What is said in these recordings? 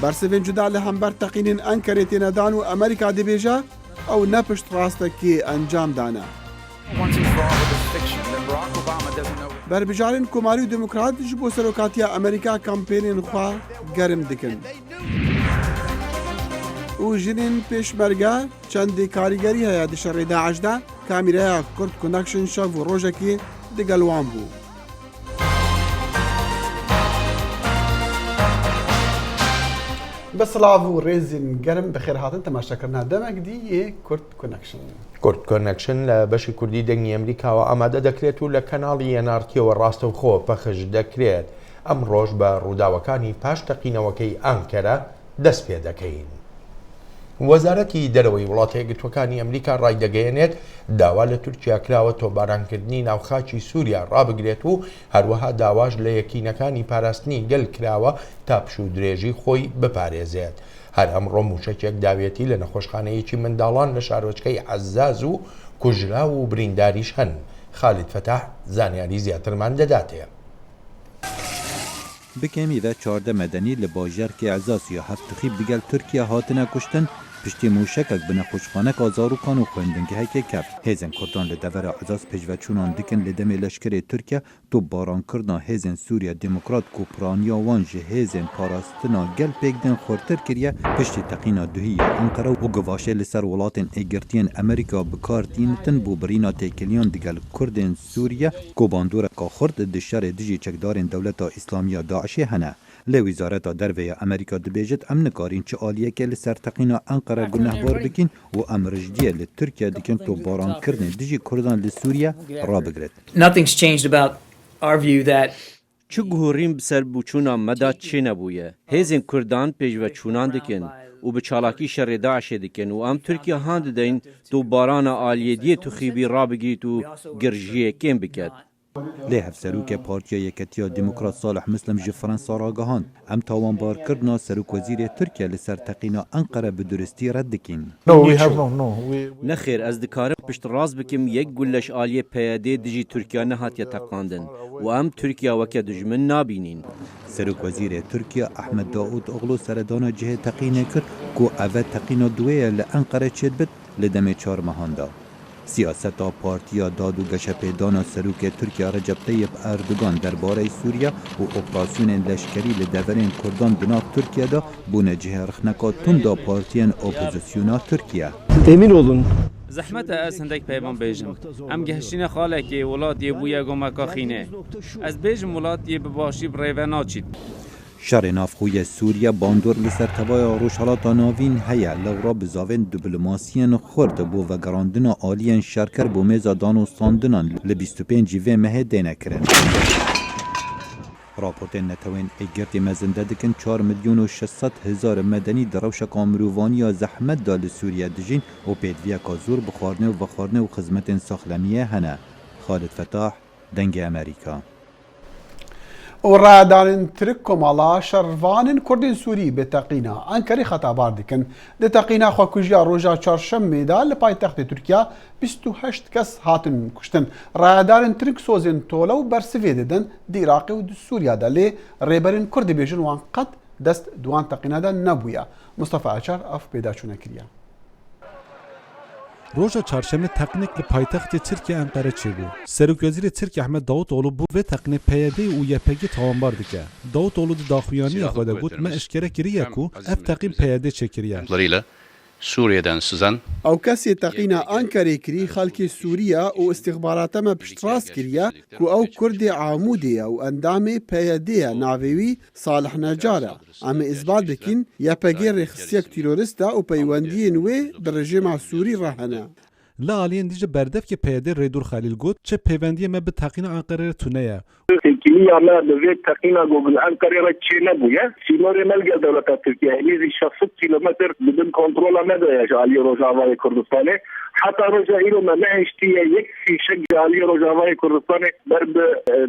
برسفين جدا لهمبر تقين أنكرتين دانو أمريكا دي بيجا أو نبشت راستكي أنجام دانا بربجارين كوماريو ديمقراط جبو سروكاتيا أمريكا كامبينين خوا گرم دكن و جنين پیشمرگا چندی کاریگری هیا دی شر داعش دا کامیرا کرد کنکشن شاف و روژکی دی گلوان بو. بسلاف و ريزين گرم بخير هاتن تماشا کرنا دمك دي كورت كونكشن. كورت كونكشن لبشی کوردی دنگی امریکا و آماده دەکرێت و لە کەناڵی NRTەوە ڕاستەوخۆ پەخش دەکرێت. ئەم ڕۆژ بە ڕووداوەکانی پاش تەقینەوەکەی ئانکەرە دەست پێ دەکەین. وەزارەتی دەرەوەی وڵاتە یەکگرتووەکانی ئەمریکا ڕایدەگەیەنێت داوا لە تورکیا کراوە تۆمبارانکردنی ناوخاکی سووریا ڕابگرێت و هەروەها داواش لە یەکینەکانی پاراستنی گەل کراوە تا پش و درێژی خۆی بپارێزێت. هەر ئەمڕۆ موشەکێک داوێتی لە نەخۆشخانەیەکی منداڵان لە شارۆچکەی عەزاز و کوژرا و برینداریش هەن. خالید فتاح زانیاری زیاترمان دەداتێ. بکەمی و 14 مەدەنی لە باژەرکی عەزاز یا هەفتخیب دیگەل تورکیا هاتنە کوشتن پشتی موشەکێک بنە خۆشخانەک ئازاروکان و خوێندنگەیەکی کەفت. هێزن کوردان لە دەڤەرە عەزاز پێشڤەچوونان دیکن لە دەمێ لەشکرێ تورکیا تۆپبارانکردنا هێزن سووریا دموکرات کوپرانیا وان ji hêzên parastina gel pêkdin xurtir kiriye piştî teqîna duhî ya Ankara û givaşê li ser welatên êgirtiyên Amerîka bi kar tînitin bû birîna têkiliyan digel Kurdên Sûriye ku bandoreka Xurd di şerê dijî çekdarên Dewleta İslamiya Daişê hene. Lê Wîzareta Derve ya Amerîka dibêjit em nikarin çi aliyeke li ser teqîna Ankara gunehbar bikin û em rijdiye li Tirkiye dikin topbarankirinê dijî Kurdan li Sûriye rabigiret. Nothing's changed about our view that çi guhurîn bi ser bûçûna me da çê nebûye. Hêzên Kurdan pêşveçûnan dikin û bi çalakî şerê Daişê dikin û em Tirkiye han didin topbarana aliyediyê tuxîbî rabigît û girjiyekên biket. Lê hevserûkê Partiya Yeketiya Demokrat Salih Muslim ji Fransa ragihand em tawanbarkirina Serokvezîrê Tirkiye li ser teqîna Ankara bi duristî red dikin. Nexêr ez dikarim pişt rast bikim yek gulleş aliyê PYD dijî Tirkiye nehatiye teqandin û em Tirkiye weke dijmin nabînin. Serokvezîrê Tirkiye Ahmed Daûtoğlu seredana cihê teqînê kir ku ev teqîna duwê ye li Ankara çêdibit li demê 4 mehan da. Siyaseta Partiya Dad û Geşepêdana Serokê Tirkiye Recep Tayyip Erdogan derbarê Sûriye û operasyonên leşkerî li deverên Kurdan di nav Tirkiyeyê bûne cihê rixneka tunda partiyên opozisyona Tirkiye. Emin olun. Zehmete ez hindek peyvan bêjim. Em gehiştîne xalekê welatiyê bûye gomeka xînê. Ez bêjim welatiyê bi başî bi rêve naçît. Şerê navxûyê Sûriye bandor li ser tevaya rojhilata navîn heye lewra bi zavên diplomasiyên Xurd bû vegerandina aliyên şerker bû mêza danûstandinan li 25 vê mehê dêne kirin. Raportên netewên êgirtî mezin dikin 4 milyon û 600,000 medenî di rewşeka mirovaniya zehmet da li Sûriye dijîn û pêdiviyeka zor bi xwarinê û vexwarinê û xizmetên saxlemiyê hene. Xalid Fetah, Dengê Amerîka. ورادان ترك كمالا شروان كردين سوري بتقينا أنكري خطابار دكن لتقينا خو كوجيا روجا چارشم ميدا لپایتخت تركيا 28 كس هاتن كشتن رادان ترك سوزن تولو برسفي ددن دي عراقي و سوريا دا لي ريبرين كرد بيجن وان قد دست دوان تقينا دا نبويا. مصطفى عشار اف پیدا چونه کریه. روژا چهارشنبه تقنیک لی پایتخت ترکیه انقره چی بود. سروکوزیر ترکیه احمد داوطoglu bu ve تقنیک پیاده و YPG tavanbar dike. Davutoğlu da daxuyani xwede gut me eşkere kiriye ku ev taqim peyade çekiriye. Suriye'den sızan او کسی تقینا انکری کری خلک سوریا او استخبارات ما پشتراس کریه کو او کرد عامودی او اندام پیادی ناویوی صالح نجاره اما اثبات بکن یا پگیر رخصیک تیروریستا او پیوندی نوی در رژیم سوری رهنه. لا aliyên dijî berdef ki PYD Rêdûr Xalîl got çi pêvendiye me bi teqîna Enqereyê tune ye. Têkiliya me li vê teqîna gogil Enqereyê çê nebûye. Sînorê melgel dewleta Tirkiye hêzî 60 kilometr bi bin kontrola me de ye ji aliyê Rojavayê Kurdistanê. Heta roja îro me nehêştiye yek fîşek ji aliyê Rojavayê Kurdistanê ber bi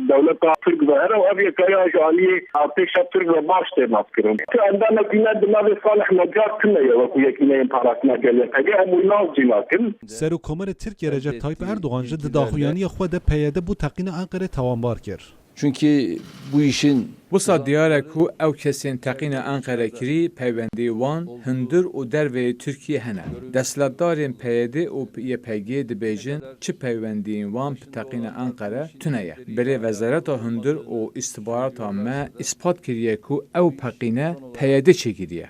dewleta Tirk ve here û ev yekaya ji aliyê artêşa Tirk ve baş tê navkirin. Endamekî me di navê Salih Necar tune ye wekû yekîneyên parastina gel YPG hemû nav jî nakin. Serokkomarê Tirkiye Recep Tayyip Erdogan ji di daxuyaniyê xwe de PYD bû teqîna Enqereyê tawanbar kir. Çünkü bu işin وسا دیارە کو ئەو کەسێن تەقینە ئەنقەرەکری پەیوەندی وان هەندر و دەروێ تورکیە هەنە دەسەڵاتدارên PYD û YPG dibêjin çi peywendiyên wan bi teqîna Enqere tuneye berê Wezareta Hundir û îstihbarata me îspat kiriye ku ew peqîne PYD çêkiriye.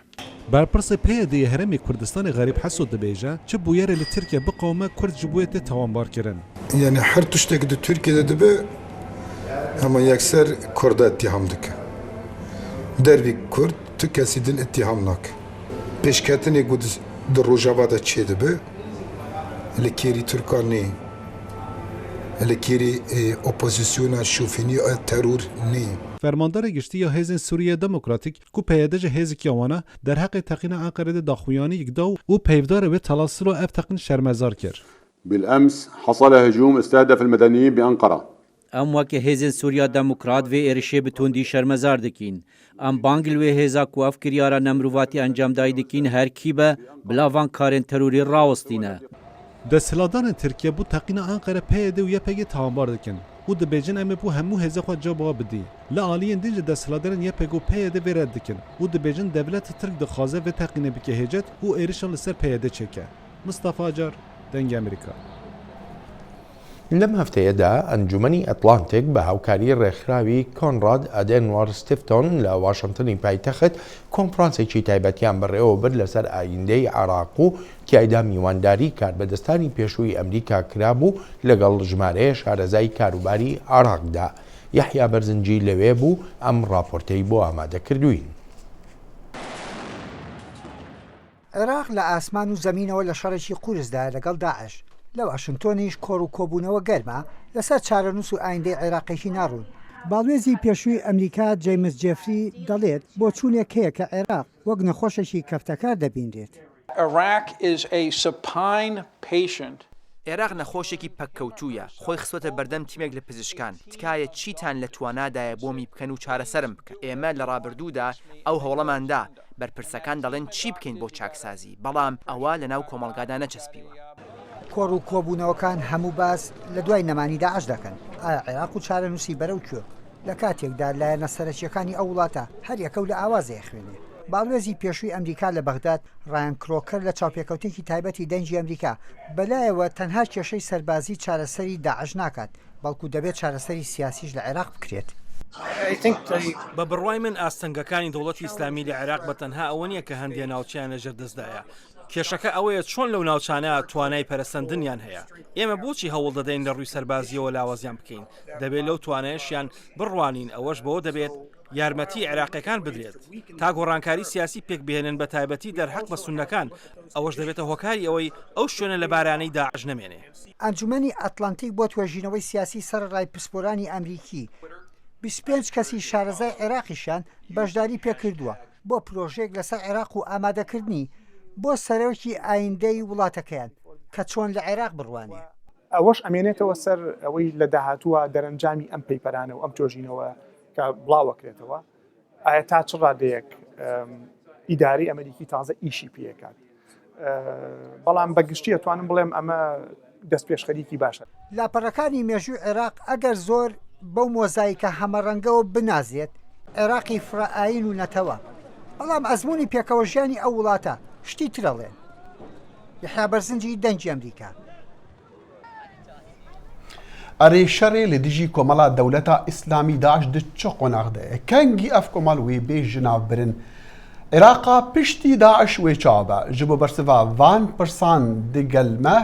Berpirsê PYD'yê Herêmê Kurdistanê Xerîb Heso dibêje çi bûyerê li Tirkiye bi qewme Kurd ji bo yê tê tewambar kirin. Yani her tiştekî di Tirkiyeyê dibe ama yekser Kurda ittiham dike. Dervî Kurd tu kesî din ittiham nake. Pêşketinê ku di Rojava de çê dibe li kêrî Türkanê li kêrî opozisyona şûfînî teror nê. Fermandara giştiya Hêzên Sûriya Demokratîk ku PYD ji hêzekî wana derheqê teqîna Enqere'de daxuyanî yekda û peyvdar ve telasîla ev teqîn şermezar kir. بالأمس حصل هجوم استهدف المدنيين بأنقرة. ام وکه هیزن سوریا دموکرات و ارشه بتوندی شرمزار دکین ام بانگل و هیزا کو افکریارا نمرواتی انجام دای دکین هر کی به بلاوان کارن تروری راوستینه Desthiladanên Tirkiye bu teqîna Enqere PYD û YPG tewambar dikin û dibêjin em ê bu hemû hêzê xwe ceba bidî. Li aliyên din ji desthiladanên YPG û PYD vê red dikin û dibêjin devleta Tirk dixwaze vê teqînê bike hêcet û êrişan li ser PYD çêke. Mustafa Acar, Dengê Amerîka. لەم هەفتەیەدا ئەنجومەنی ئەتلانتیک بە هاوکاری ڕێکخراوی کۆنڕاد ئەدێنوار ستیفتۆن لە واشنگتنی پایتەخت کۆنفرانسێکی تایبەتیان بڕێوە برد لەسەر ئایندەی عێراق و تیایدا میوانداری کاربەدەستانی پێشووی ئەمریکا کرابوو لەگەڵ ژمارەیە شارەزای کاروباری عێراقدا. یەحیا بەرزنجی لەوێ بوو ئەم راپۆرتەی بۆ ئامادە کردوین. عێراق لە ئاسمان و زەمینەوە لە شەڕێکی قورسدا لەگەڵ داعش. لە واشنگتۆنیش کۆڕ و کۆبوونەوە گەرمە لەسەر چارەنووس و ئایندەی عێراقێکی ناڕوون. باڵێزی پێشووی ئەمریکا جەیمز جێفری دەڵێت بۆ چوونێک هەیە کە عێراق وەک نەخۆشێکی کەفتەکار دەبیندرێت. عێراق نەخۆشێکی پەککەوتوویە خۆی خستوەتە بەردەم تیمێک لە پزیشکان تکایە چیتان لە توانادایە بۆمی بکەن و چارەسەرم بکەن. ئێمە لە ڕابردوودا ئەو هەوڵەماندا بەرپرسەکان دەڵێن چی بکەین بۆ چاکسازی بەڵام ئەوە لە ناو کۆمەڵگادا نەچەسپیوە. کۆڕ و کۆبوونەوەکان هەموو باس لە دوای نەمانی داعش دەکەن. ئایا عێراق و چارەنووسی بەرەو کوێ لە کاتێکدا لایەنە سەرەکیەکانی ئەو وڵاتە هەر یەکەو لە ئاوازێ خوێنێ. باڵێزی پێشووی ئەمریکا لە بەغداد ڕایان کرۆکەر لە چاوپێکەوتێکی تایبەتی دەنجی ئەمریکا بەلایەوە تەنها کێشەی سەربازی چارەسەری داعش ناکات بەڵکو دەبێت چارەسەری سیاسیش لە عێراق بکرێت. بە بڕوای من ئاستەنگەکانی دەوڵەتی ئیسلامی لە عێراق بە تەنها ئەوە نییە کە هەندێک ناوچیان لەژێر دەستدایە. کێشەکە ئەوەیە چۆن لەو ناوچانە توانای پەرەسەندنیان هەیە. ئێمە بۆچی هەوڵ دەدەین لە ڕووی سەربازیەوە لاوازیان بکەین. دەبێت لەو توانایشیان بڕوانین ئەوەش بەوە دەبێت یارمەتی عێراقیەکان بدرێت تا گۆڕانکاری سیاسی پێک بهێنن بە تایبەتی دەرحەق بە سونەکان ئەوەش دەبێتە هۆکاری ئەوەی ئەو شوێنە لە بارانەی داعش نەمێنێ. ئەنجومەنی ئەتلانتیک بۆ توێژینەوەی سیاسی سەرڕای پسپۆرانی ئەمریکی 25 کەسی شارەزای عێراقیشان بەشداری پێکردووە بۆ پرۆژێک لەسەر عێراق و ئامادەکردنی بۆ سەرۆکی ئایندەی وڵاتەکەیان کە چۆن لە عێراق بڕوانێ. ئەوەش ئەمێنێتەوە سەر ئەوەی لە داهاتووە دەرەنجامی ئەم پەیپەرانە و ئەم تۆژینەوە کە بڵاوەکرێتەوە ئایا تا چ ڕادەیەک ئیداری ئەمریکی تازە ئیشی پێکات. بەڵام بەگشتی ئەتوانم بڵێم ئەمە دەست پێشخەریکی باشە. لاپەڕەکانی مێژووی عێراق ئەگەر زۆر بەو مۆزایکە هەمەڕەنگەوە بنازێت عێراقی فرائین و نەتەوە بەڵام ئەزمموی پێکەوە ژیانی ئەو وڵاتە شتی ترەڵێن. یحیا بەرزنجی دەنجی ئەمریکا. ئەرێ شەڕێ لە دژی کۆمەڵا دەولەتە ئیسلامی داعش چ قۆناغدەیە کەنگی ئەف کۆمەڵ وێ بێ ژناو برن عێراقا پشتی داعش وێ چاوە ji bo bersiva van pirsan digelme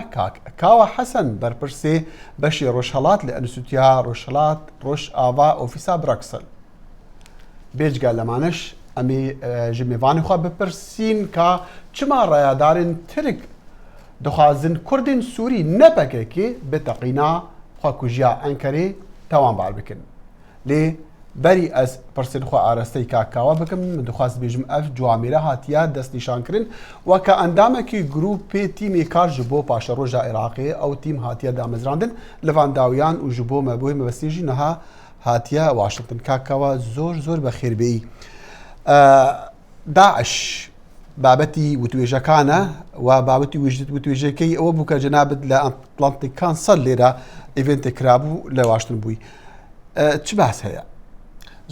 kawa Hesen berpirsê beşê Rojhelat li Enstitûya Rojhelat Rojava Ofîsa Bruxelles. Bêjga lemaneş em ê ji mêvanê xwe bipirsîn ka çima rayadarên Tirk dixwazin Kurdên Sûrî ne pekekê bi teqîna xwekujiya Enkerê tewambar bikin. Lê berî ez pirsên xwe arasteyî kakawa bikim min dixwaz bêjim ev ciwamêre hatiye destnîşankirin weke endamekî grûpê tîmê kar ji bo paşeroja Iraqê ew tîm hatiye damezrandin li van dawiyan û ji bo mebûyê mebestî jî niha hatiye Washington kakawa zor bexêrbeyî. Daeş babetî witwêjekane we babetî witwêjekeyî ew bû ke cenabet li Atlantikan sed lêre eventê kirabû li Washington bûyî. چ باس هەیە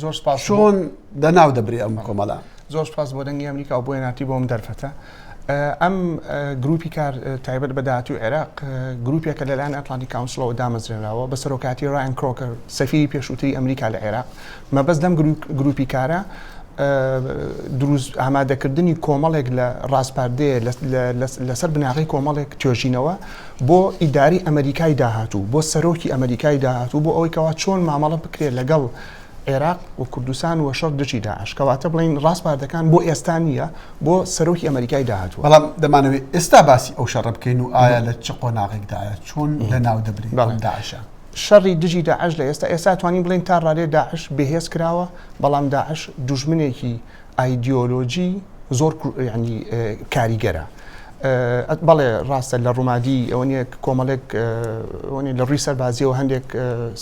زۆر سپاس چۆن دەناو دەبرێ ئەم کۆمەڵە زۆر سپاس بۆ دەنگی ئەمریکا و بۆ ناتی بۆم دەرفەتە ئەم گروپی کار تایبەت بە داهاتی و عێراق گروپێکە لەلایەن ئەتلانتیک کاونسڵەوە دامەزرێنراوە بە سەرۆکاتی ڕایان کڕۆکەر سەفیری پێشووتری ئەمریکا لە عێراق مەبەست لەم گروپی کارە دروست ئامادەکردنی کۆمەڵێک لە ڕاستپاردەیە لەسەر بناغی کۆمەڵێک توێژینەوە بۆ ئیداری ئەمریکای داهاتوو بۆ سەرۆکی ئەمریکای داهاتوو بۆ ئەوەی کەوا چۆن مامەڵە بکرێت لەگەڵ عێراق و کوردستان و شەڕ دژی داعش کەواتە بڵین ڕاستپاردەکان بۆ ئێستا نییە بۆ سەرۆکی ئەمریکای داهاتووە بەڵام دەمانەوێت ئێستا باسی ئەو شەڕە بکەین و ئایا لە چ قۆناغێکدایە چۆن لەناو دەبرێت داعشە شەڕی دژی داعش لە ئێستا توانین بڵین تا ڕادێ داعش بەهێز کراوە بەڵام داعش دوژمنێکی ئایدیۆلۆژی زۆر ینی کاریگەرە بەڵێ ڕاستە لە ڕوومادی ئەوە نیە کۆمەڵێک لە ڕووی سەربازیەوە هەندێک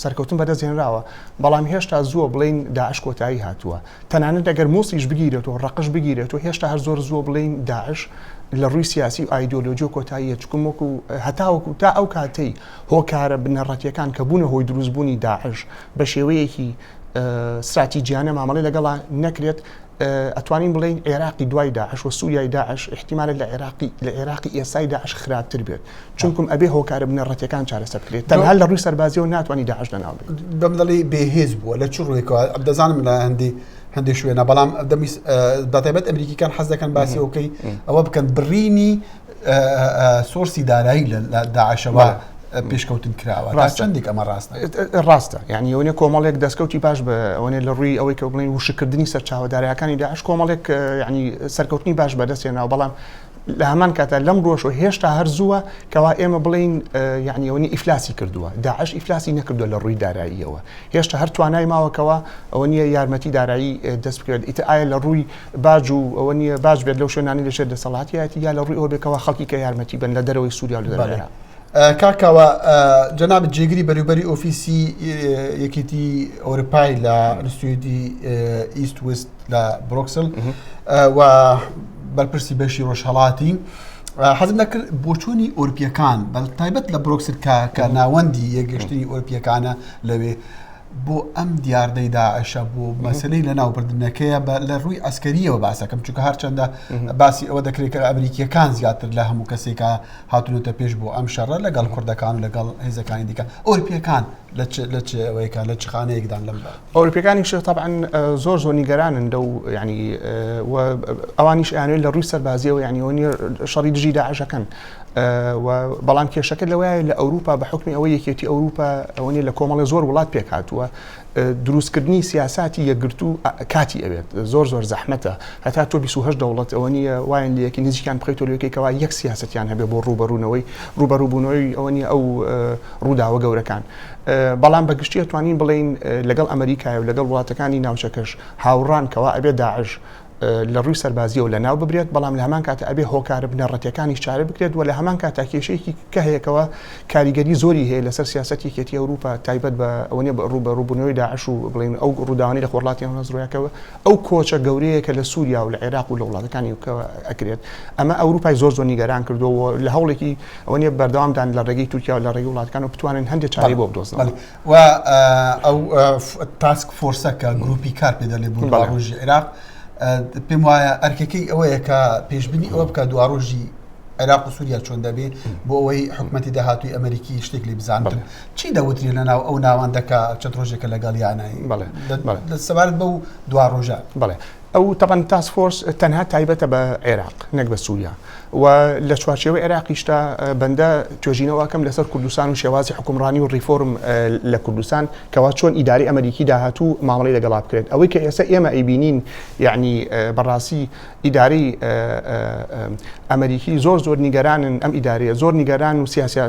سەرکەوتن بەدەستێنراوە بەڵام هێشتا زووە بڵین داعش کۆتایی هاتووە تەنانەت ئەگەر مۆسیش بگیرێتەوە ڕقش بگیرێتەوە هێشتا هەر زۆر زووە بڵین داعش لە ڕووی سیاسی و ئایدۆلۆژی و کۆتاییە چکم وەکو هەتاوەکو تا ئەو کاتەی هۆکارە بنەڕەتیەکان کە بوونە هۆی دروستبوونی داعش بە شێوەیەکی استراتیجیانە مامەڵی لەگەڵا نەکرێت ئەتوانین بڵین عێراقی دوای داعش و سووریای داعش احتیمالە لە عێراقی ئێسای داعش خراپتر بێت چونکم ئەبێ هۆکارە بنەڕەتیەکان چارەسەر بکرێت تەنها لە ڕووی سەربازیەوە ناتوانانی داعش لەناو بێت دەمدەڵی بێهێز بووە لە چ ڕوویەکەوە دەزانم لە هەندێک شوێنە بەڵام بەتایبەت ئەمریکیەکان حەز دەکەن باسی ئەوکەی ئەوە بکەن بڕینی سۆرسی دارایی لە داعشەوە پێشکەوتن کراوە چەندێک ئەمە ڕاستە یعنی ئەوەیە کۆمەڵێک دەستکەوتی باش بە ئەوەیە لە ڕووی ئەوەی کە بڵین وشکردنی سەرچاوەدارایەکانی داعش کۆمەڵێک ینی سەرکەوتنی باش بەدەستێناوە بەڵام لە هەمان کاتە لەم ڕۆژەوە هێشتا هەرزووە کەوا ئێمە بڵین یعنی ئەوەی ئیفلاسی کردووە داعش ئیفلاسی نەکردووە لە ڕووی داراییەوە هێشتا هەر توانای ماوەکەوە ئەوە نییە یارمەتی دارایی دەست بکرێت ئیتر ئایا لە ڕووی باج و ئەوە نییە باش بێت لەو شوێنانی لەژێر دەسەڵاتیەتی یا لە ڕووی ئەوە بێکەوە خەڵکی کە یارمەتی بن لە دەرەوەی سووریا و لە دەرەوەی کاکاوە جەناب جێگری بەروبەری ئۆفیسی یەکێتی ئەوروپای لە ئینستیتیوتی ئیست وست لە بروکسل و بەرپرسی بەشی ڕۆژهەڵاتی حەزم نەکرد بۆچوونی ئۆروپیەکان بەتایبەت لە بروکسل کە ناوەندی یەکگەشتنی ئۆروپیەکانە لەوێ بۆ ئەم دیاردەی داعشە بۆ مەسلەی لە ناوبردنەکەیە لە ڕووی ئەسکەریەوە باسەکەم چونکە هەرچەندە باسی ئەوە دەکرێت کە ئەمریکیەکان زیاتر لە هەموو کەسێکە هاتوونەتە پێش بۆ ئەم شەڕە لەگەڵ کوردەکان و لەگەڵ هێزەکانی دیکە ئۆروپیەکان لە ئەوەیەکە لە چ خانەیەکدان لەم ئۆروپیەکانیش طبعا زۆر نیگەرانن دە و ینی ئەوانیش یانوێت لە ڕووی سەربازیەوە ینی ئەوە شەڕی دژی داعشەکەن بەڵام کێشەکە لەوەیە لە ئەوروپا بە حکمی ئەوە یەکێتی ئەوروپا ئەوەیە لە کۆمەڵی زۆر وڵات پێک هاتووە دروستکردنی سیاساتی یەکگرتو کاتی ئەوێت زۆر زەحمەتە هەتا تۆ 28 دەوڵەت ئەوە نیە وایەن لەیەکی نزیکان بخەیتەوە لەوەکەیەوە یەک سیاسەتیان هەبێ بۆ ڕوبەڕووبوونەوەی ئەوە نیە ئەو ڕووداوە گەورەکان بەڵام بەگشتی توانین بڵین لەگەڵ ئەمریکای و لەگەڵ وڵاتەکانی ناوچەکەش هاوڕان کەوا ئەبێ داعش لە ڕووی سەربازیەوە لە ناو ببرێت بەڵام لە هەمان کاتە ئەبێ هۆکارە بنەڕەتیەکانی چارە بکرێت و لە هەمان کاتا کێشەیەکی کە هەیەکەوە کاریگەری زۆری هەیە لەسەر سیاسەتی یەکێتی ئەوروپا تایبەت بە ئەوەیە ڕوبەڕووبوونەوەی داعش و بڵین ئەو ڕووداوانی لە خۆرڵاتی هەڵەزڕۆیەکەوە ئەو کۆچە گەورەیە کە لە سووریا و لە عێراق و لە وڵاتەکانی ئەکرێت ئەمە ئەوروپای زۆر نیگەران کردووە لە هەوڵێکی ئەوەیە بەردەوامدان لە ڕێگەی تورکیا و لە ڕێگەی وڵاتەکان و بتوانن هەندێک چارەی بۆ بدۆزن و ئەو تاسک فۆرسە کە گروپی کار پێدەڵێ بوو بە ڕۆژی عێراق پێم وایە ئەرکەکەی ئەوەیە کە پێشبینی ئەوە بکە دوڕۆژی عێراق و سووریا چۆن دەبێت بۆ ئەوەی حکومەتی داهاتووی ئەمریکی شتێک لێ بزانتن چی دەوتری لەناو ئەو ناوەندەکە چەند ڕۆژێکە لەگەڵ یانایی سەبارەت بە و دو ڕۆژە بڵێ ئەو تەبەن تاسک فۆرس تەنها تایبەتە بە عێراق نەک بە سووریا و لە چوارچێوەی عێراقیشتا بەندە توێژینەوەکەم لەسەر کوردستان و شێوازی حکومڕانی و ڕیفۆرم لە کوردستان کەوا چۆن ئیداری ئەمریکی داهاتوو مامەڵەی لەگەڵا بکرێت ئەوەی کە ئێستا ئێمە ئەیبینین یعنی بەڕاستی ئیداری ئەمریکی زۆر نیگەرانن ئەم ئیداریە زۆر نیگەران و سیاسی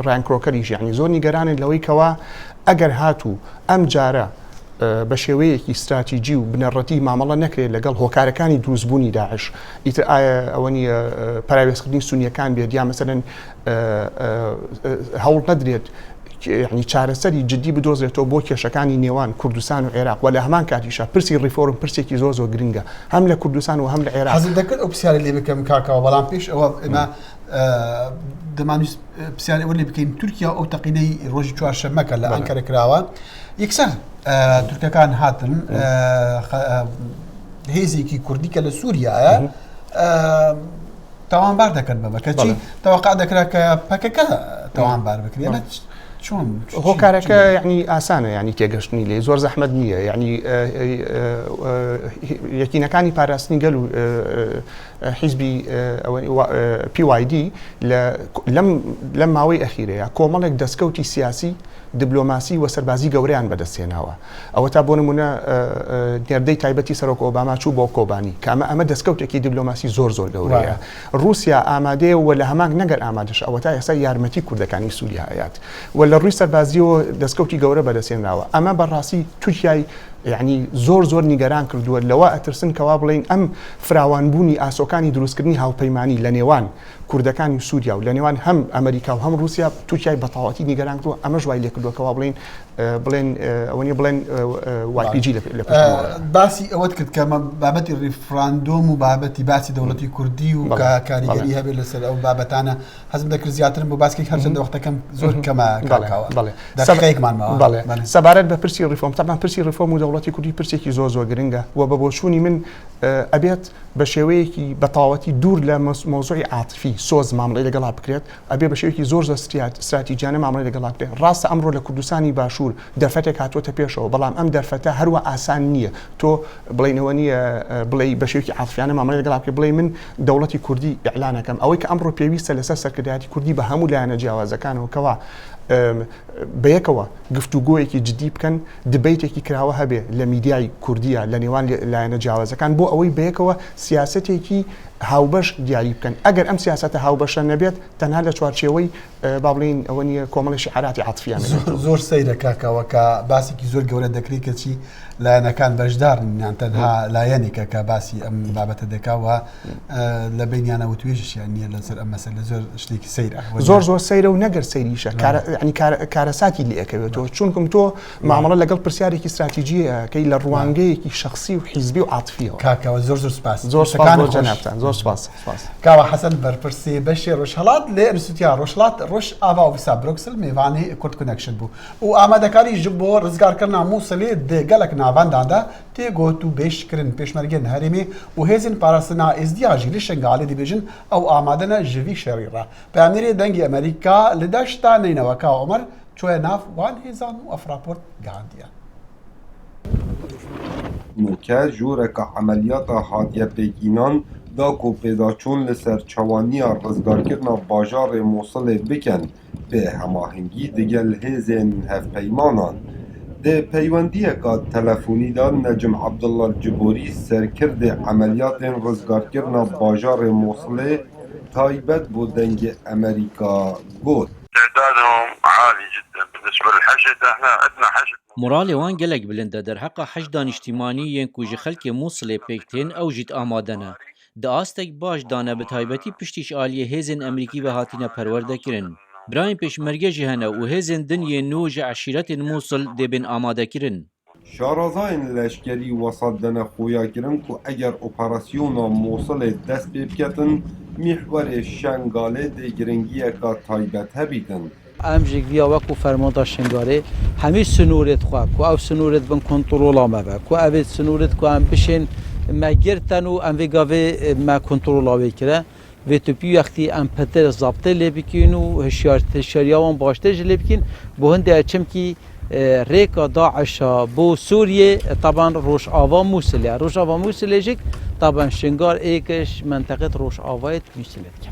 ڕانکڕۆکەریش یعنی زۆر نیگەرانن لەوەی کەوا ئەگەر هاتوو ئەم جارە بە شێوەیەکی استراتیجی و بنەڕەتی مامەڵە نەکرێت لەگەڵ هۆکارەکانی دروستبوونی داعش ئیتر ئایا ئەوە نیە پاراوێزکردنی سونیەکان بێت یا مەسەرەن هەوڵ نەدرێت یعنی چارەسەری جدی بدۆزرێتەوە بۆ کێشەکانی نێوان کوردستان و عێراق و لە هەمان کاتیشە پرسی ڕیفۆرم پرسێکی زۆر گرنگە هەم لە کوردستان و هەم لە عێراق حەزم دەکرد ئەو پرسیارە لێ بکەم کاکەوە بەڵام پێش ئەوە ئێمە دەمانویست پرسیاری ئەوە لێ بکەین تورکیا ئەو تەقینەی ڕۆژی چوارشەممەکە لە ئەنکەرە کراوە یەکسەر تورکەکان هاتن هێزێکی کوردی کە لە سووریایە تاوانبار دەکەن بەمە کەچی تەوەقع دەکرا کە پەکەکە تاوانبار بکرێت چۆن هۆکارەکە یعنی ئاسانە ینی تێگەشتنی لێ زۆر زەحمەت نییە ینی یەکینەکانی پاراستنی گەل و حیزبی PYD لەم ماوەی ئەخیرەیە کۆمەڵێک دەستکەوتی سیاسی دیبلۆماسی و سەربازی گەورەیان بەدەستێناوە ئەوە تا بۆ نمونە نێردەی تایبەتی سەرۆک ئۆباما چوو بۆ کۆبانی کامە ئەمە دەستکەوتێکی دیبلۆماسی زۆر گەورەیە رووسیا ئامادەیە و لە هەمان نەگەر ئامادەش ئەوە تا ئێستا یارمەتی کوردەکانی سووریا هەیەات و لە ڕووی سەربازیەوە دەستکەوتی گەورە بەدەستێنراوە ئەمە بەڕاستی تورکیای یعنی زۆر نیگەران کردووە لەوە ئەترسن کەوا بڵێن ئەم فراوانبوونی ئاسۆکانی دروستکردنی هاوپەیمانی لە نێوان کوردەکانی سووریا و لە نێوان هەم ئەمریکا و هەم رووسیا تورکیای بەتەواوەتی نیگەران کردووە ئەمە ژوای لێ کردووەکەوا بڵێن YPG لە باسی ئەوەت کرد کە بابەتی ریفراندۆم و بابەتی باسی دەوڵەتی کوردی و کاریگەری هەبێت لەسەر ئەو بابەتانە حەزم دەکرد زیاترم بۆ باسکێک هەرچەندە وەختەکەم زۆر کەمە دەقیقەیەکمان ماوە سەبارەت بە پرسی ریفۆرم تاقان پرسی ریفۆرم و دەوڵەتی کوردی پرسێکی زۆر گرنگە و بە بۆچوونی من ئەبێت بە شێوەیەکی بەتەواوەتی دوور لە مۆزوعی عاتفی سۆز مامەڵەی لەگەڵا بکرێت ئەبێ بە شێوەیەکی زۆر استراتیجیانە مامەڵەی لەگەڵا بکرێت ڕاستە ئەمڕۆ لە کوردستانی باشوور دەرفەتێک هاتوۆتە پێشەوە بەڵام ئەم دەرفەتە هەروە ئاسان نییە تۆ بڵێنەوە نییە بڵێ بە شێوەیەکی عاتفیانە مامەڵەی لەگەڵا بکرێت بڵێ من دەوڵەتی کوردی ئیعلانەکەم ئەوەی کە ئەمڕۆ پێویستە لەسەر سەرکردایەتی کوردی بە هەموو لایەنە جیاوازەکانەوە کەوا بەیەکەوە گفتوگۆیەکی جدی بکەن دبیتێکی کراوە هەبێ لە میدیای کوردیە لە نێوان لایەنە جیاوازەکان بۆ ئەوەی بەیەکەوە سیاسەتێکی هاوبەش دیاری بکەن ئەگەر ئەم سیاسەتە هاوبەشە نەبێت تەنها لە چوارچێوەی با بڵین ئەوە نیە کۆمەڵی شعاراتی عاتفیان زۆر سەیرە کاکەوە کە باسێکی زۆر گەورە دەکرێت کە چی لایەنەکان بەشدارن تەنها لایەنێکە کە باسی ئەم بابەتە دەکاوە لە بینیانە و توێژیان نییە لەسەر ئەم مەسەلە زۆر شتێکی سەیرە زۆر سەیرە و نەگەر سەیریشە ینی کارەساتی لێەکەوێتەوە چونکم تۆ مامەڵە لەگەڵ پرسیارێکی استراتیجیەکەی لە ڕوانگەیەکی شخصی و حیزبی و عاتفیەوە کاکەوە زۆر سپاس زۆر سپاس کاوە حەسەن بەرپرسی بەشی ڕۆژهەڵات لە ئینستیتوتیا ڕۆژهەڵات ڕۆژ ئاوا و ویسا برۆکسل میوانی کورد کۆنەکشن بوو و ئامادەکاریش بۆ ڕزگارکردنا مووسڵێ دێگەلک ناوەنداندا تێگۆت و بێشکردن پێشمەرگێن هەرێمی و هێزن پاراستنا ئێزدیاژی لە شنگالێ دەبێژن ئەو ئامادەنە ژوی شەڕیڕە پامێری دەنگی ئەمریکا لە دەشتا نینەوەکە عمر چۆە ناف وان هێزان و ئەفراپۆرت گاندیە نوکە ژوورێکە عملیاتە هاتیە پێکینان داک و پێداچوون لەسەر چەوانیە ڕزگارکردنا باژارێ مووسڵێ بکەن بێ هەماهنگی دگەل هێزên hevpeymanan dê peywendiyeka telefonî da Necim Abdullah Ciborî serkirdê emeliyatên rizgarkirina bajarê Mosulê taybet bû dengê Amerîka got. مورالê wan gelek bilind e derheqa hejda niştîmanî yên ku ji xelkê Mosulê pêk tên ew jî amade ne. Di astek baş dane bi taybetî piştî aliyê hêzên Emerîkî ve hatine perwerdekirin. Birayên pêşmerge jî hene û hêzên dinyê nû ji eşîretên Mosul dêbên amadekirin. Şarazayên leşkerî wesat dene xuyakirin ku eger operasyona Mosulê dest pê biketin mîhwerê Şengalê dê giringiyeka taybet hebîtin. Em ji viya wekû fermanda Şingalê hemî sinûrêt xwe ku ew sinûrêt bin kontrola me be ku ev ê sinûrêt ku em bişên me girtin û em vê gavê me kontrola wê kire vê tupî wextî em petir zabtê lê bikîn û hişyariya wan baştê jî lê bikîn bo hindê çimkî rêka Daişa bo Sûriyê taban Rojava Mosulê Rojava Mosulê jî taban Şingal êkiş menteqet Rojavayê Mosulê dike.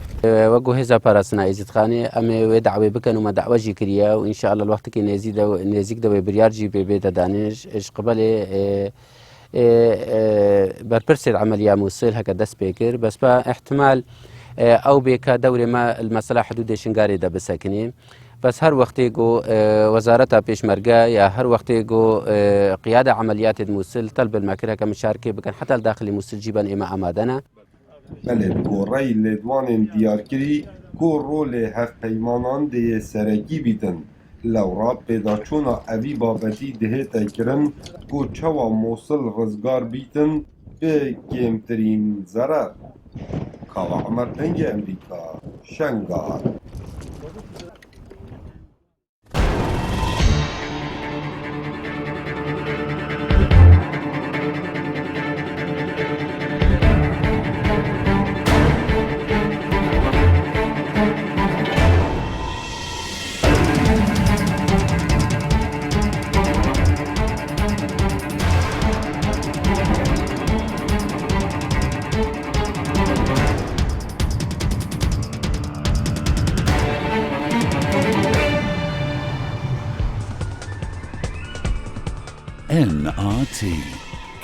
وەگو هێزا پاراستنا ئێزیدخانێ ئەمێ وێ داوێ بکەن و مەداوەژی کریە و ئینشاءالله وەختێکی نێزیک دەوێ بریارجی بێبێتە دانێژ قبلێ بەرپرسێت عملیا مووسڵ هەکە دەست پێ کرد بەس بە احتمال ئەو بێکە دەورێ ما المەسەلا حدودێ شنگارێ دەبسەکنێ بس هر وقتی گو وزارت پیشمرگه یا هر وقتی گو قیاده عملیات مووسڵ طلب المکره که مشارکه بکن حتی داخل مووسڵ جیبن ئێمە ئامادەنە بله گۆڕەی لێدوانên دیارکری گۆ ڕۆلê hevpeymanan dê serekî bîtin lewra pêdaçûna evî babetî dihête kirin ku çawa Mosul rizgar bîtin bi kêmtirîn zerer. Kava Emer dengê Emerîka شنگار. NRT,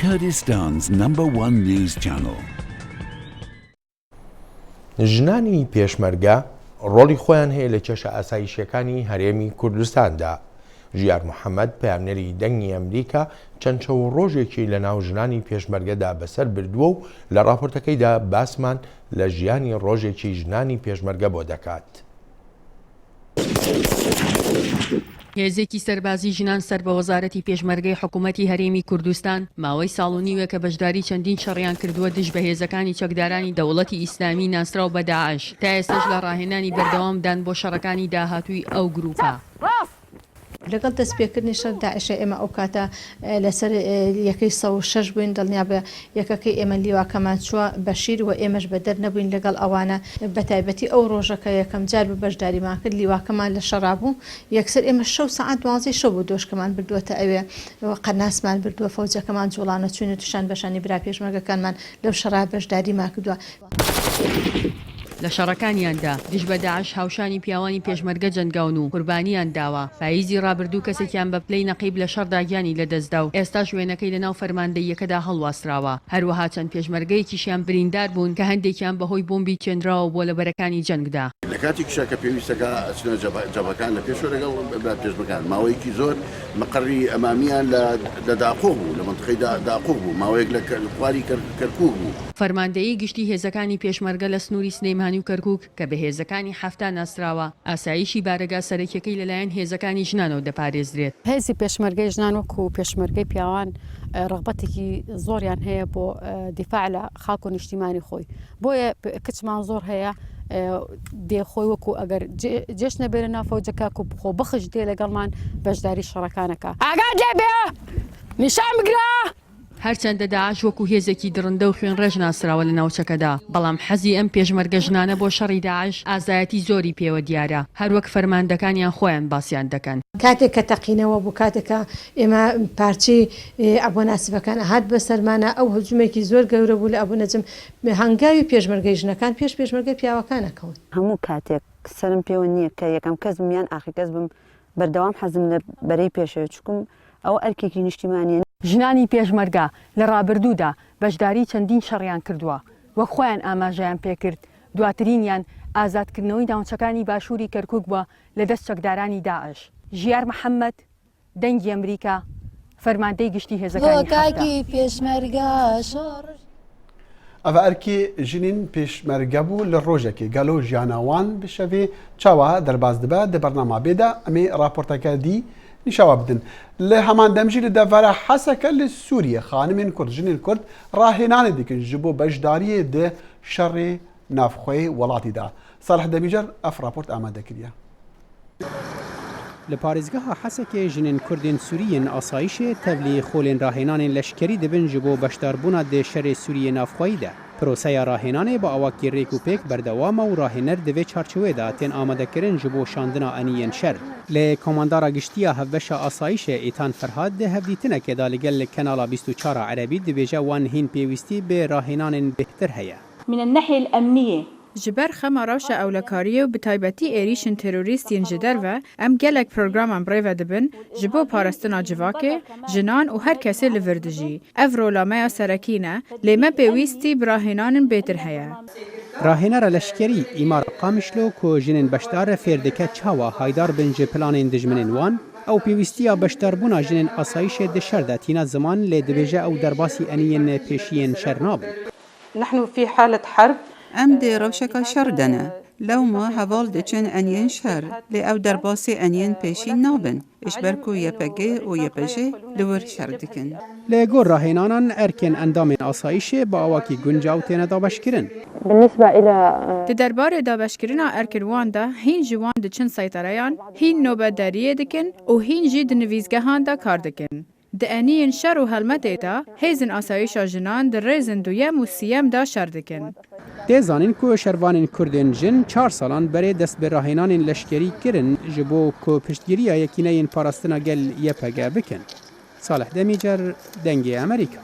Kurdistan's #1 news channel. ژنانی پێشمەرگە ڕۆڵی خۆیان هەیە لە کێشە ئاسایشیەکانی هەرێمی کوردستاندا. ژیار محەممەد پامنەری دەنگی ئەمریکا چەند چەو ڕۆژێکی لە ناو ژنانی پێشمەرگەدا بەسەر بردووە و لە راپۆرتەکەیدا باسمان لە ژیانی ڕۆژێکی ژنانی پێشمەرگە بۆ دەکات. هێزێکی سەربازی ژنان سەر بە وەزارەتی پێشمەرگەی حکوومەتی هەرێمی کوردستان ماوەی ساڵ و نیوە کە بەشداری چەندین شەڕیان کردووە دژ بە هێزەکانی چەکدارانی دەوڵەتی ئیسلامی ناسراو بە داعش تا ئێستش لە ڕاهێنانی بەردەوامدان بۆ شەڕەکانی داهاتووی ئەو گروپە. لەگەڵ دەستپێکردنی شەر داعشە ئێمە ئەو کاتە لەسەر یەکەی 106 بووین دڵنیا بە یەکەکەی ئێمە لیواکەمان چووە بەشیر و ئێمەش بە دەر نەبووین لەگەڵ ئەوانە بە تایبەتی ئەو ڕۆژەکە یەکەم جار بە بەشداریمان کرد لیواکەمان لە شەڕابوو یەکسەر ئێمە 6 ساعت 12 شەو بۆ دۆشکەمان بردووەتە ئەوێ قەناسمان بردووە فەوجەکەمان جوڵانە چوینە تووشان بەشانی برا پێشمەرگەکانمان لەو شەڕا بەشداریمان کردووە. لە شەڕەکانیاندا دژ بە داعش هاوشانی پیاوانی پێشمەرگە جەنگاون و قوربانیان داوە. پاییزی ڕابردوو کەسێکیان بە پلەی نەقیب لە شەڕداگیانی لەدەستدا و ئێستا شوێنەکەی لە ناو فەرماندەیەکەدا هەڵواسراوە. هەروەها چەند پێشمەرگەیەکیشیان بریندار بوون کە هەندێکیان بەهۆی بۆمبی چێنراوە بۆ لە بەرەکانی جەنگدا. لە کاتی کشەکە پێویستەکە ئەچنە جەبەکان لە پێشەوە لەگەڵ پێشمەرگەکان ماوەیەکی زۆر مەقڕی ئەمامیان لە داقۆ بوو لە منطقەی داقۆ بوو ماوەیەک لە خواری کەرکووک بوو. فەرماندەیی گشتی هێزەکانی پێشمەرگە لە سنووری سلەیمانی و کەرکووک کە بە هێزەکانی هەفتە ناسراوە ئاسایشی بارەگا سەرەکیەکەی لەلایەن هێزەکانی ژنانەوە دەپارێزرێت. هێزی پێشمەرگەی ژنان وەکو پێشمەرگەی پیاوان ڕغبەتێکی زۆریان هەیە بۆ دیفاع لە خاڵ و نیشتیمانی خۆی بۆیە کچمان زۆر هەیە دێخۆی وەکو ئەگەر جێش نەبێرە نافەوجەکە و خۆ بەخش دێ لەگەڵمان بەشداری شەڕەکانەکە ئاگا جێبێ نیشان بگرە. هەرچەندە داعش وەکو هێزێکی درندە و خوێن ڕێژ ناسراوە لە ناوچەکەدا بەڵام حەزی ئەم پێشمەرگە ژنانە بۆ شەڕی داعش ئازایەتی زۆری پێوە دیارە هەروەک فەرماندەکانیان خۆیان باسییان دەکەن. کاتێک کە تەقینەوە بوو کاتێکە ئێمە پارچەی ئەبوو ناسیبەکان هات بە سەرمانە ئەو هەجومێکی زۆر گەورە بوو لە ئەبوو نەجم هەنگاوی پێشمەرگەی ژنەکان پێشمەرگەی پیاوەکانەکەون. هەموو کاتێک سرم پێوە نییە کە یەکەم کەس بمیان ئاخر کەس بم بەردەوام حەزم لە بەرەی پێشەوە چکم ئەو ئەرکێکی نیشتیمانیە. ژنانی پێشمەرگە لە ڕابردوودا بەشداری چەندین شەڕیان کردووە وەک خۆیان ئاماژەیان پێکرد دواترینیان ئازادکردنەوەی ناوچەکانی باشووری کەرکووک بووە لە دەست چەکدارانی داعش. ژیار محەممەد دەنگی ئەمریکا فەرماندەی گشتی هێزەکانی پێشمەرگە ئەڤە ئەرکی ژنین پێشمەرگە بوو لە ڕۆژێکی گەلۆ ژیاناوان بشەوێ چاوە دەرباز دەبە دە بەرنامە بێدا ئەمێ راپۆرتەکە دی نیشاوە بدن لە هەمان دەمژی لە دەڤەرە حەسەکە لە سووریە خانمێن کورد ژنین کورد ڕاهێنانە دیکن ji بۆ بەشداریە دە شەڕێ نافخۆی وڵاتیدا ساڵح دەمیجەر ئەف راپۆرت ئامادەکردە. لە پارێزگەها حەسەکێ ژنên کوردên Sûriyên asayişê tevlî xolên rahênanên leşkerî dibin ji bo beşdarbûna dê şerê Sûriyê navxwayî de. Proseya rahênanê bi awakî rêk û pêk berdewam û rahêner di vê çarçovê de tên amadekirin ji bo şandina eniyên şer. Lê komandara giştiya hevbeşa asayişê Îtan Ferhad di hevdîtinekê da li gel Kenala 24 Erebî dibêje wan hîn pêwîstî bê rahênanên bêhtir heye. من الناحية الأمنية جبر خما روشا اولکاریه و بتایبەتی ێریشن تروریستین ji derve em gelek programan brêve dibin ji bo parastina civakê jinan û her kesê li vir dijî. Ev rolameya serekî ne lê me pêwîstî bi rahênanên bêtir heye. Rahênera leşkerî îmar Qamişlo ku jinên beşdar fêr dike çawa haydar bin ji planên dijminên wan ew pêwîstiya beşdarbûna jinên asayişê di şer de tîna ziman lê dibêje ew derbasî eniyên pêşiyên şer nabin. نحن في حالة حرب ئەم دێ ڕەوشەکە شەر دەنە لەومە هەواڵ دەچن ئەنیێن شەر لێ ئەو دەرباسی ئەنیێن پێشین نابن ئشبەرک و یەپەگێ و یەپەژێ لەوەر شەر دکن. لە گۆڕ ڕاهێنانان ئەرکێن ئەندامên ئاسایشê bi awakî guncaw têne dabeşkirin. Di derbarê dabeşkirina erkên wan de hîn ji wan diçin seytereyan, hîn nobetdariyê dikin û hîn jî di nivîzgehan de kar dikin. Di eniyên şer û helmetê de hêzên asayişa jinan di rêzên duyem û siyem de şer dikin. Tê zanîn ku şervanên Kurdên jin 4 salan berê dest bi rahênanên leşkerî kirin ji bo ku piştgiriya yekîneyên parastina gel YPG bikin. Salih Demîcer, Dengê Amerîka.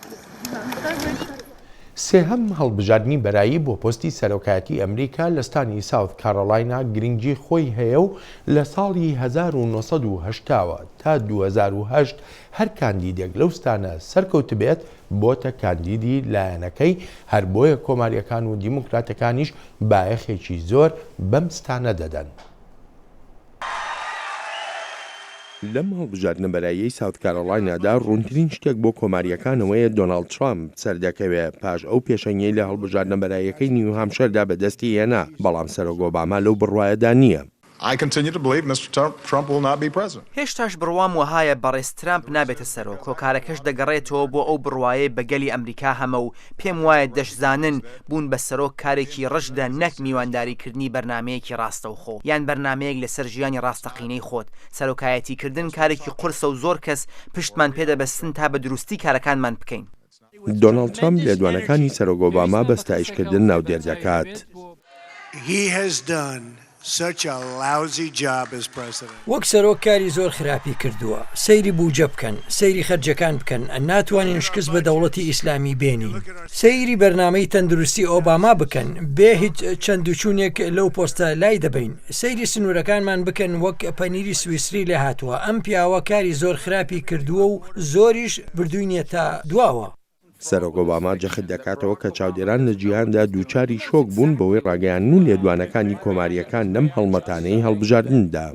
سێهەم هەڵبژاردننی بەرایی بۆ پۆستی سەرۆکایەتی ئەمریکا لە ستانی ساوت کارۆلاینا گرنگی خۆی هەیە و لە ساڵی 1970 تا 2008 هەر کاندیدێک لەو ستانە سەرکەوت بێت بۆتە کاندیدی لایەنەکەی هەر بۆیە کۆماریەکان و دیموکراتەکانیش بایەخێکی زۆر بەم ستانە دەدەن. لەم هەڵبژاردنە بەراییەی ساوت کارۆلاینادا ڕوونترین شتێک بۆ کۆماریەکانەوەیە دۆناڵد ترامپ سەردەکەوێت پاش ئەو پێشەنگەی لە هەڵبژاردنە بەراییەکەی نیو هامشەردا بەدەستی هێنا بەڵام سەرۆک ئۆباما لەو بڕوایەدا نییە. هێشتاش بڕوام وهایە بەڕێز ترامپ نابێتە سەرۆک کۆکارەکەش دەگەڕێتەوە بۆ ئەو بڕوایە بەگەلی ئەمریکا هەمە و پێم وایە دەشزانن بوون بە سەرۆک کارێکی ڕژدا نەک میوانداریکردنی بەرنمەیەکی ڕاستەوخۆ یان بەرنمەیەک لەسەر ژیانی ڕاستەقینەی خۆت. سەرۆکایەتیکردن کارێکی قورسە و زۆر کەس پشتمان پێدەبەستن تا بە دروستی کارەکانمان بکەین. دۆناڵد ترامپ لێدوانەکانی سەرۆک ئۆباما بە ستایشکردن ناودێر دەکات. وەک سەرۆک کاری زۆر خراپی کردووە. سەیری بوجە بکەن، سەیری خەرجەکان بکەن، ناتوانین شکست بە دەوڵەتی ئیسلامی بێنین. سەیری بەرنامەی تەندروستی ئۆباما بکەن، بێ هیچ چەندوچوونێک لەو پۆستە لای دەبین. سەیری سنوورەکانمان بکەن وەک پەنیری سویسری لێ هاتووە. ئەم پیاوە کاری زۆر خراپی کردووە و زۆریش بردوینێ تا دواوە. سەرۆک ئۆباما جەخت دەکاتەوە کە چاودێران لە جیهاندا دووچاری شۆک بوون بەوەی ڕاگەیاندن و لێدوانەکانی کۆماریەکان لەم هەڵمەتانەی هەڵبژاردندا.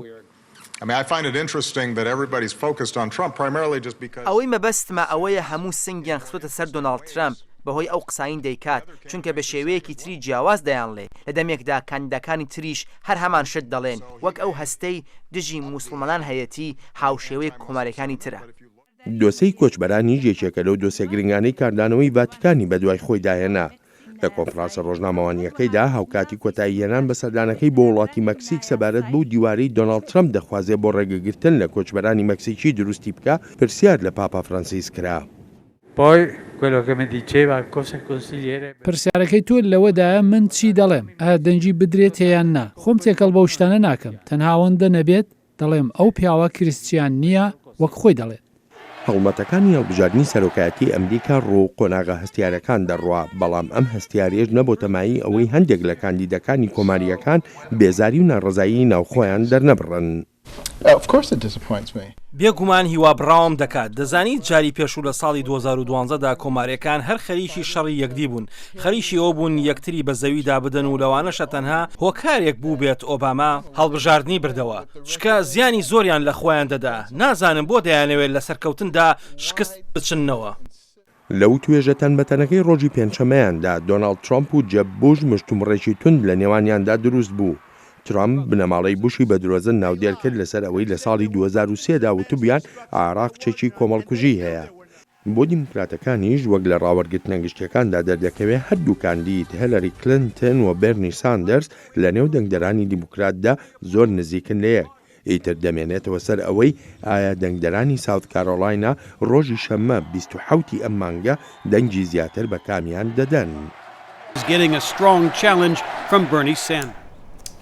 ئەوەی مەبەستمە ئەوەیە هەموو سنگیان خستوتە سەر دۆناڵد ترامپ بەهۆی ئەو قساین دەیکات چونکە بە شێوەیەکی تری جیاواز دەیان لێ لە دەمێکدا کاندیدەکانی تریش هەر هەمان شت دەڵێن وەک ئەو هەستەی دژی موسڵمانان هەیەتی هاوشێوەی کۆماریەکانی ترە. دۆسەی کۆچبەرانی یەکێکە لەو دۆسە گرنگانەی کاردانەوەی ڤاتیکانی بەدوای خۆی داهێنا. لە کۆنفرانسە ڕۆژنامەوانیەکەیدا هاوکاتی کۆتایی هێنان بە سەردانەکەی بۆ وڵاتی مەکسیک سەبارەت بەو دیوارەی دۆناڵد ترامپ دەخوازێ بۆ ڕێگەگرتن لە کۆچبەرانی مەکسیکی دروستی بکە پرسیار لە پاپا فرانسیس کرا. پرسیارەکەی تۆ لەوەدایە من چی دەڵێم دەنجی بدرێت یان نا خۆم تێکەڵ بە شتانە ناکەم تەنها ئەوەندە نەبێت دەڵێم ئەو پیاوە کریسچیان نییە وەک خۆی دەڵێت. هەڵمەتەکانی هەڵبژاردننی سەرۆکایەتی ئەمریکا ڕوو قۆناغا هەستیارەکان دەڕوا بەڵام ئەم هەستیاریەش نەبۆتەمایی ئەوەی هەندێک لە کاندیدەکانی کۆماریەکان بێزاری و ناڕزایی ناوخۆیان دەرنەبڕن. بێگومان هیوا بڕاوم دەکات دەزانیت جاری پێشوو لە ساڵی 2012دا کۆماریەکان هەر خەریکی شەڕی یەکدی بوون خەریکی ئەو بوون یەکتری بە زەویدا بدەن و لەوانەشە تەنها هۆکارێک بوو بێت ئۆباما هەڵبژاردننی بردەوە چکە زیانی زۆریان لە خۆیان دەدا نازانم بۆ دەیانەوێت لە سەرکەوتندا شکست بچنەوە. لەو توێژە تەنبەتەنەکەی ڕۆژی پێنجشەمەیاندا دۆناڵد ترامپ و جەب بوش مشتومڕێکی تند لە نێوانیاندا دروست بوو. ترامپ بنەماڵەی بوشی بە درۆزن ناودێر کرد لەسەر ئەوەی لە ساڵی 2023دا وتوبیان عێراق چێکی کۆمەڵکوژی هەیە. بۆ دیموکراتەکانیش وەک لە ڕاوەرگرتنە گشتیەکاندا دەردەکەوێت هەردوو کاندید هیلاری کلینتن و بەرنی ساندرز لە نێو دەنگدەرانی دیموکراتدا زۆر نزیکن لە یەک. ئیتر دەمێنێتەوە سەر ئەوەی ئایا دەنگدەرانی ساوت کارۆلاینا ڕۆژی شەممە 27 ئەم مانگە دەنگی زیاتر بە کامیان دەدەن.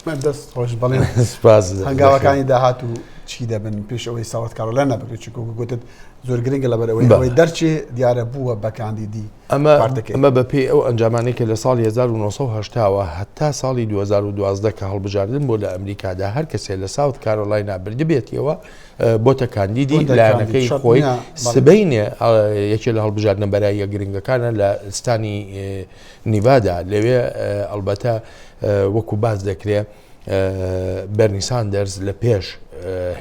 دەست خۆش بڵێن هەنگاوەکانی داهات و چی دەبن پێش ئەوەی ساوت کارۆلای نەبێت چکۆ گوتت زۆر گرنگە لەبەرەوەی ئەوەی دەرچێ دیارە بووە بە کاندیدی ئەمە بەپێ ئەو ئەنجامانەی کە لە ساڵی 1970ەوە هەتا ساڵی 2012 کە هەڵبژاردن بۆ لە ئەمریکادا هەر کەسێ لە ساوت کارۆلاینا بردبێتیەوە بۆتە کاندیدی لایەنەکەی خۆی سبەینێ یەکێ لە هەڵبژاردنە بەراییە گرنگەکانە لە ستانی نیڤادا لەوێ ئەلبەتە وەکو باز دەکرێت بەرنی ساندرز لە پێش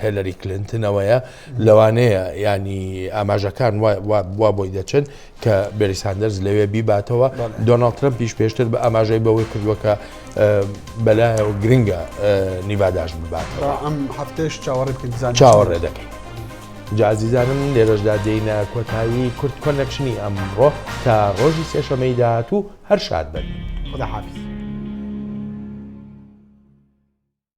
هێلری کلنتنەوەیە لەوانەیە ینی ئاماژەکان وا بۆی دەچن کە بێری ساندەرز لەوێ بیباتەوە دۆناڵد ترەمپیش پێشتر بە ئاماژەی بەوەی کردووە بەلایەوە گرنگە نیواداش بباتەوە ئەم هەفتەش چاوەڕێ بکەین چاوەڕێ دەکەین. جازیزانم لێرەشدا دێینە کۆتایی کورد کۆنەکشنی ئەمڕۆ تا ڕۆژی سێشەمەی داهاتوو هەر شاد بن. خدا حافظ.